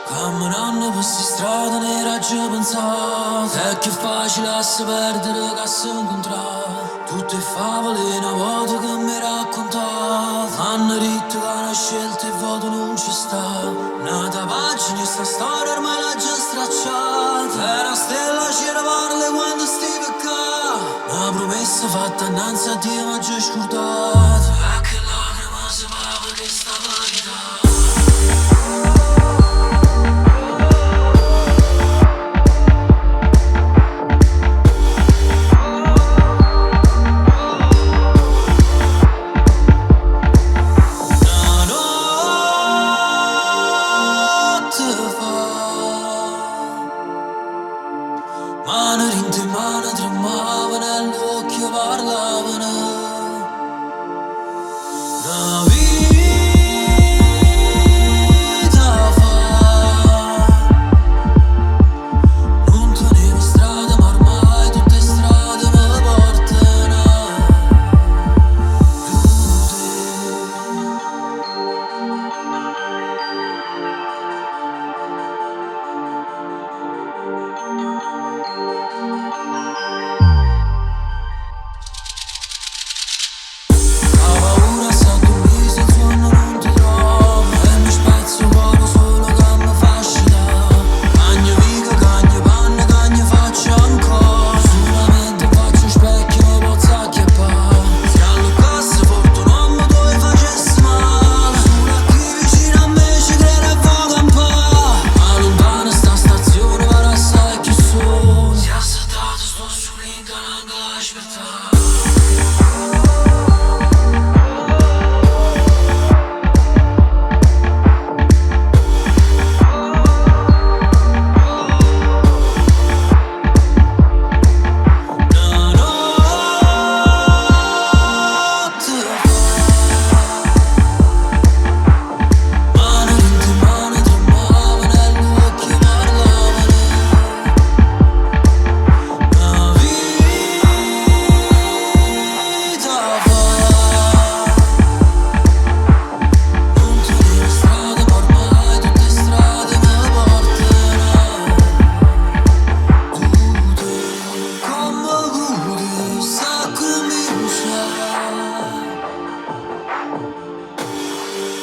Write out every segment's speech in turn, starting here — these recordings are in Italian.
Camminando per sti strade nere ci pensate è che è facile a si perdere che a si incontrare. Tutte favole una volta che mi raccontate hanno detto che una scelta e voto non ci sta. Nata pagina sta storia ormai l'ha già stracciata. Era stella c'era parle quando sti pecca. Una promessa fatta innanzi a Dio ma già scordata. E che lacrima si va perché sta verità. Mano rinte, mano tremavano e l'occhio parlavano. Una vita fa non tenevo strada ma ormai tutte strade mi portano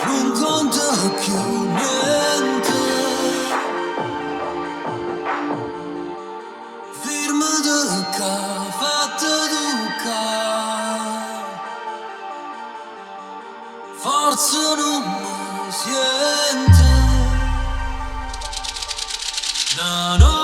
non conta più niente. Firma duca, fatta duca. Forse non mi sente. No, no.